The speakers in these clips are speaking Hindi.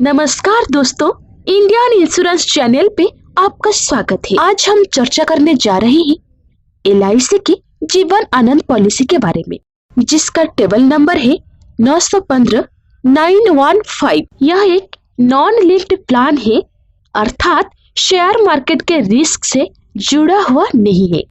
नमस्कार दोस्तों, इंडियन इंश्योरेंस चैनल पे आपका स्वागत है। आज हम चर्चा करने जा रहे हैं LIC की जीवन आनंद पॉलिसी के बारे में, जिसका टेबल नंबर है 915-915। यह एक नॉन लिंक्ड प्लान है, अर्थात शेयर मार्केट के रिस्क से जुड़ा हुआ नहीं है।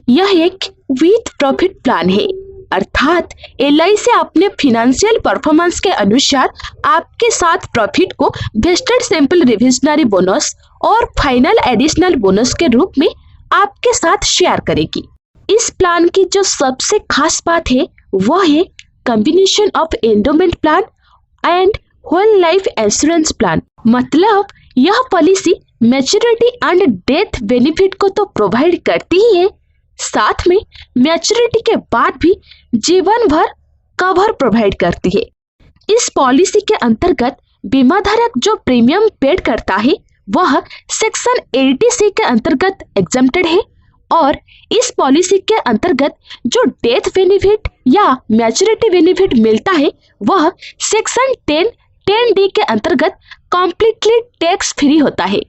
यह एक विथ प्रॉफिट प्लान है, अर्थात LIC अपने फिनेंशियल परफॉर्मेंस के अनुसार आपके साथ प्रॉफिट को वेस्टेड सिंपल रिविजनरी बोनस और फाइनल एडिशनल बोनस के रूप में आपके साथ शेयर करेगी। इस प्लान की जो सबसे खास बात है वह है combination of endowment plan and whole life insurance plan. मतलब यह policy maturity and death benefit को तो प्रोवाइड करती ही है, साथ में मैच्योरिटी के बाद भी जीवन भर कवर प्रोवाइड करती है। इस पॉलिसी के अंतर्गत बीमा धारक जो प्रीमियम पेड करता है वह सेक्शन 80C के अंतर्गत एग्जम्प्टेड है, और इस पॉलिसी के अंतर्गत जो डेथ बेनिफिट या मैच्योरिटी बेनिफिट मिलता है वह सेक्शन 10D के अंतर्गत कम्प्लीटली टैक्स फ्री होता है।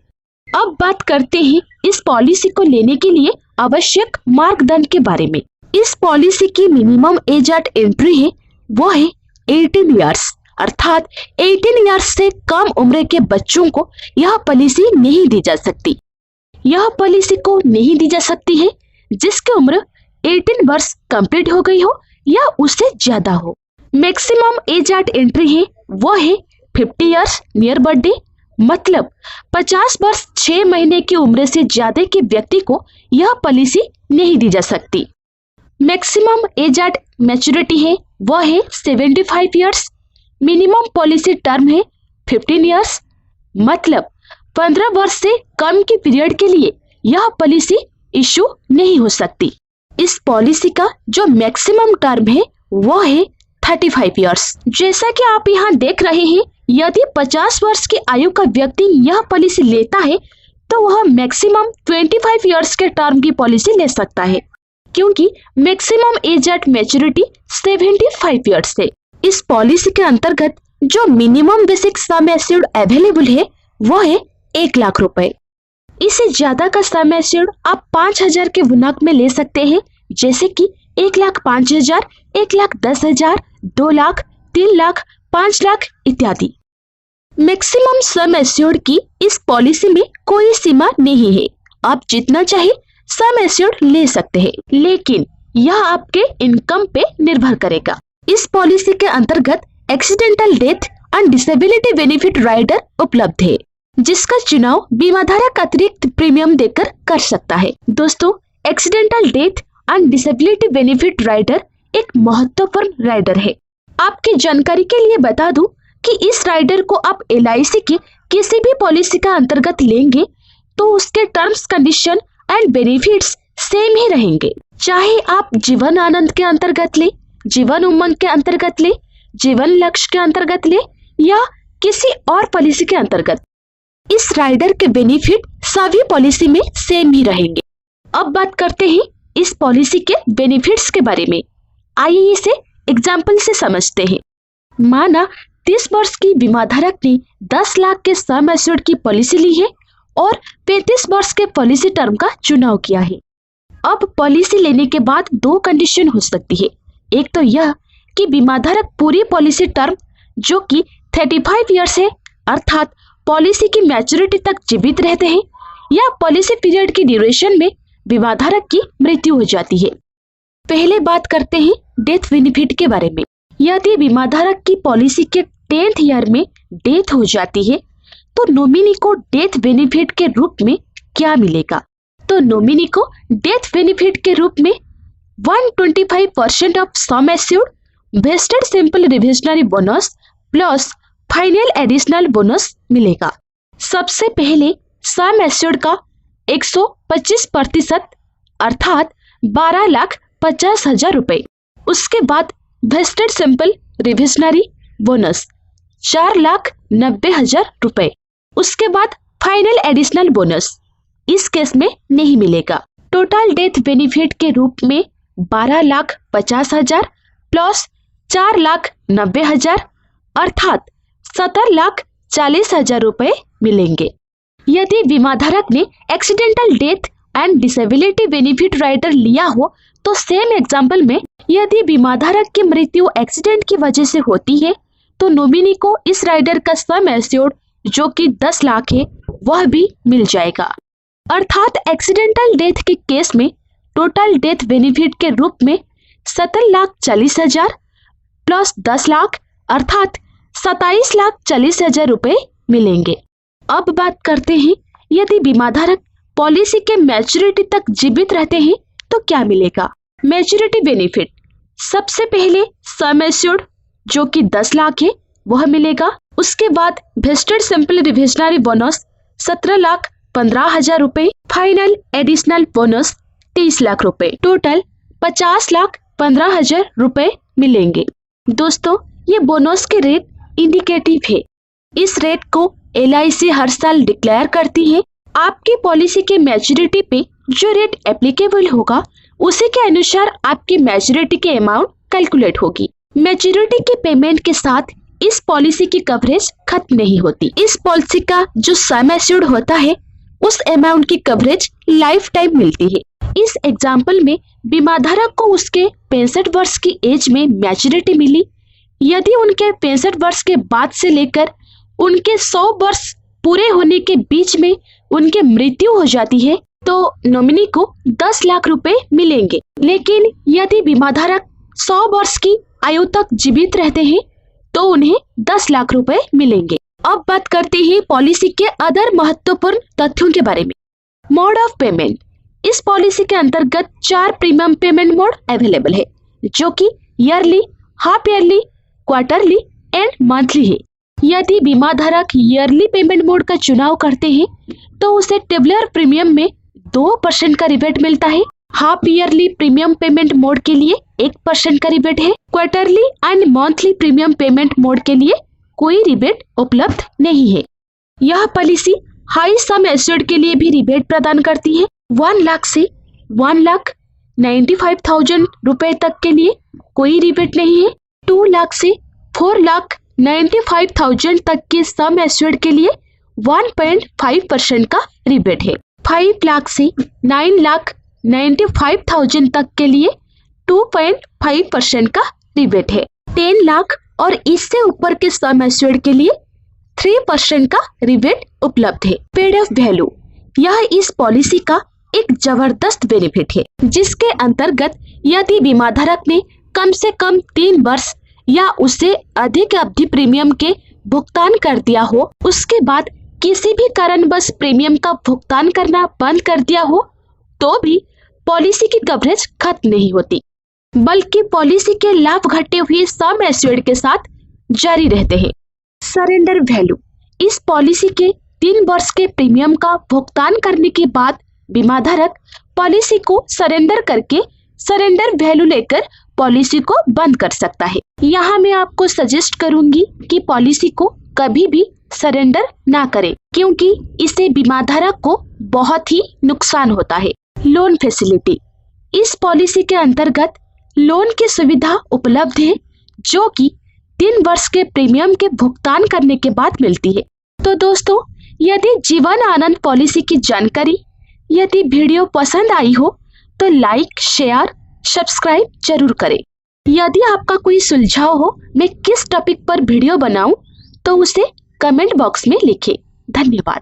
अब बात करते हैं इस पॉलिसी को लेने के लिए आवश्यक मार्गदंड के बारे में। इस पॉलिसी की मिनिमम एज एट एंट्री है वो है 18 इयर्स, अर्थात 18 इयर्स से कम उम्र के बच्चों को यह पॉलिसी नहीं दी जा सकती। यह पॉलिसी को नहीं दी जा सकती है जिसकी उम्र 18 वर्ष कंप्लीट हो गई हो या उससे ज्यादा हो। मैक्सिमम एज एट एंट्री है वो है 50 इयर्स नियर बर्थडे, मतलब 50 वर्ष 6 महीने की उम्र से ज्यादा के व्यक्ति को यह पॉलिसी नहीं दी जा सकती। मैक्सिमम एज एट मैच्योरिटी है वह है 75 इयर्स। मिनिमम पॉलिसी टर्म है 15 इयर्स, मतलब 15 वर्ष से कम की पीरियड के लिए यह पॉलिसी इशू नहीं हो सकती। इस पॉलिसी का जो मैक्सिमम टर्म है वह है 35 इयर्स। जैसा कि आप यहाँ देख रहे हैं, यदि 50 वर्ष की आयु का व्यक्ति यह पॉलिसी लेता है तो वह मैक्सिमम 25 इयर्स के टर्म की पॉलिसी ले सकता है, क्योंकि maximum age at maturity 75 years है। इस पॉलिसी के अंतर्गत जो minimum basic sum assured available है वो है 1 लाख रुपए। इससे ज्यादा का सम एश्योर्ड आप 5,000 के गुणांक में ले सकते हैं, जैसे कि 1,05,000, 1,10,000, 2 लाख, 3 लाख, 5 लाख इत्यादि। मैक्सिमम सम एश्योर्ड की इस पॉलिसी में कोई सीमा नहीं है, आप जितना चाहे सम एश्योर्ड ले सकते हैं, लेकिन यह आपके इनकम पे निर्भर करेगा। इस पॉलिसी के अंतर्गत accidental death and disability benefit rider उपलब्ध है, जिसका चुनाव बीमा धारक अतिरिक्त प्रीमियम देकर कर सकता है। दोस्तों, accidental death and disability benefit rider एक महत्वपूर्ण राइडर है। आपकी जानकारी के लिए बता दूं कि इस राइडर को आप LIC की किसी भी पॉलिसी का अंतर्गत लेंगे तो उसके terms condition and benefits same ही रहेंगे, चाहे आप जीवन आनंद के अंतर्गत ले, जीवन उमंग के अंतर्गत ले, जीवन लक्ष्य के अंतर्गत ले या किसी और पॉलिसी के अंतर्गत। इस राइडर के बेनिफिट सभी पॉलिसी में सेम ही रहेंगे। अब बात करते हैं इस पॉलिसी के बेनिफिट्स के बारे में। आइए इसे एग्जाम्पल से समझते हैं। माना 30 वर्ष की बीमा धारक ने 10 लाख के सम एश्योर्ड की पॉलिसी ली है और 35 वर्ष के पॉलिसी टर्म का चुनाव किया है। अब पॉलिसी लेने के बाद 2 कंडीशन हो सकती है। एक तो यह कि बीमा धारक पूरी पॉलिसी टर्म जो कि 35 इयर्स है, अर्थात पॉलिसी की मैच्योरिटी तक जीवित रहते हैं, या पॉलिसी पीरियड की ड्यूरेशन में बीमा धारक की मृत्यु हो जाती है। पहले बात करते हैं डेथ बेनिफिट के बारे में। यदि बीमा धारक की पॉलिसी के 10th ईयर में डेथ हो जाती है तो नॉमिनी को डेथ बेनिफिट के रूप में क्या मिलेगा? तो नॉमिनी को डेथ बेनिफिट के रूप में 125% of sum assured, wasted simple revisionary bonus plus final additional bonus मिलेगा। सबसे पहले सम एश्योर्ड का 125% अर्थात 12,50,000 रुपए। उसके बाद वेस्टेड सिंपल रिविजनरी बोनस 4,90,000 रुपए। उसके बाद फाइनल एडिशनल बोनस इस केस में नहीं मिलेगा। टोटल डेथ बेनिफिट के रूप में 12,50,000 प्लस 4,90,000 अर्थात 17,30,000 40,000 रुपए मिलेंगे। यदि बीमाधारक ने accidental death and disability benefit rider लिया हो तो सेम एग्जाम्पल में यदि बीमाधारक की मृत्यु एक्सीडेंट की वजह से होती है तो नॉमिनी को इस राइडर का सम एश्योर्ड जो कि 10 लाख है वह भी मिल जाएगा। अर्थात एक्सीडेंटल डेथ के केस में टोटल डेथ बेनिफिट के रूप में 17,40,000 प्लस 10 लाख अर्थात 27,40,000 रुपए मिलेंगे। अब बात करते हैं यदि बीमाधारक पॉलिसी के मैच्योरिटी तक जीवित रहते हैं तो क्या मिलेगा। मैच्योरिटी बेनिफिट सबसे पहले सम एश्योर्ड जो कि 10 लाख है वह मिलेगा। उसके बाद वेस्टेड सिंपल रिविजनरी बोनस 17,15,000 रुपए, फाइनल एडिशनल बोनस 30 लाख रुपए, टोटल 50,15,000 रुपए मिलेंगे। दोस्तों ये बोनस के रेट इंडिकेटिव है। इस रेट को LIC हर साल डिक्लेयर करती है। आपकी पॉलिसी के मैच्योरिटी पे जो रेट एप्लीकेबल होगा उसी के अनुसार आपकी मैच्योरिटी के अमाउंट कैलकुलेट होगी। मैच्योरिटी के पेमेंट के साथ इस पॉलिसी की कवरेज खत्म नहीं होती। इस पॉलिसी का जो सम एश्योर्ड होता है उस अमाउंट की कवरेज लाइफ टाइम मिलती है। इस एग्जाम्पल में बीमाधारक को उसके 65 वर्ष की एज में मैच्योरिटी मिली। यदि उनके 65 वर्ष के बाद से लेकर उनके 100 वर्ष पूरे होने के बीच में उनकी मृत्यु हो जाती है तो नॉमिनी को 10 लाख रुपए मिलेंगे। लेकिन यदि बीमाधारक 100 वर्ष की आयु तक जीवित रहते हैं तो उन्हें 10 लाख रुपए मिलेंगे। अब बात करते हैं पॉलिसी के अदर महत्वपूर्ण तथ्यों के बारे में। मोड ऑफ पेमेंट, इस पॉलिसी के अंतर्गत 4 प्रीमियम पेमेंट मोड अवेलेबल है जो कि yearly, half yearly, quarterly and monthly है। यदि बीमाधारक ईयरली पेमेंट मोड का चुनाव करते हैं तो उसे टेबुलर प्रीमियम में 2% का रिबेट मिलता है। Half yearly premium payment mode के लिए 1% का रिबेट है। Quarterly and monthly premium payment mode के लिए कोई रिबेट उपलब्ध नहीं है। यह पॉलिसी हाई सम एश्योर्ड के लिए भी रिबेट प्रदान करती है। 1 लाख से 1,95,000 रुपए तक के लिए कोई रिबेट नहीं है। 2 लाख से 4,95,000 तक के सम एश्योर्ड के लिए 1.5% का रिबेट है। 5 लाख से 9,95,000 तक के लिए 2.5% का रिबेट है। 10 लाख और इससे ऊपर के सम एश्योर्ड के लिए 3% का रिबेट उपलब्ध है। पेड अप वैल्यू, यह इस पॉलिसी का एक जबरदस्त बेनिफिट है जिसके अंतर्गत यदि बीमाधारक ने कम से कम 3 वर्ष या उससे अधिक अवधि प्रीमियम के भुगतान कर दिया हो, उसके बाद किसी भी कारणवश प्रीमियम का भुगतान करना बंद कर दिया हो तो भी पॉलिसी की कवरेज खत्म नहीं होती, बल्कि पॉलिसी के लाभ घटे हुए सम एश्योर्ड के साथ जारी रहते हैं। सरेंडर वैल्यू, इस पॉलिसी के 3 वर्ष के प्रीमियम का भुगतान करने के बाद बीमाधारक पॉलिसी को सरेंडर करके सरेंडर वैल्यू लेकर पॉलिसी को बंद कर सकता है। यहाँ मैं आपको सजेस्ट करूंगी कि पॉलिसी को कभी भी सरेंडर ना करें क्योंकि इससे बीमाधारक को बहुत ही नुकसान होता है। लोन फैसिलिटी, इस पॉलिसी के अंतर्गत लोन की सुविधा उपलब्ध है जो कि 3 वर्ष के प्रीमियम के भुगतान करने के बाद मिलती है। तो दोस्तों यदि जीवन आनंद पॉलिसी की जानकारी यदि वीडियो पसंद आई हो तो लाइक, शेयर, सब्सक्राइब जरूर करें। यदि आपका कोई सुझाव हो मैं किस टॉपिक पर वीडियो बनाऊं तो उसे कमेंट बॉक्स में लिखें। धन्यवाद।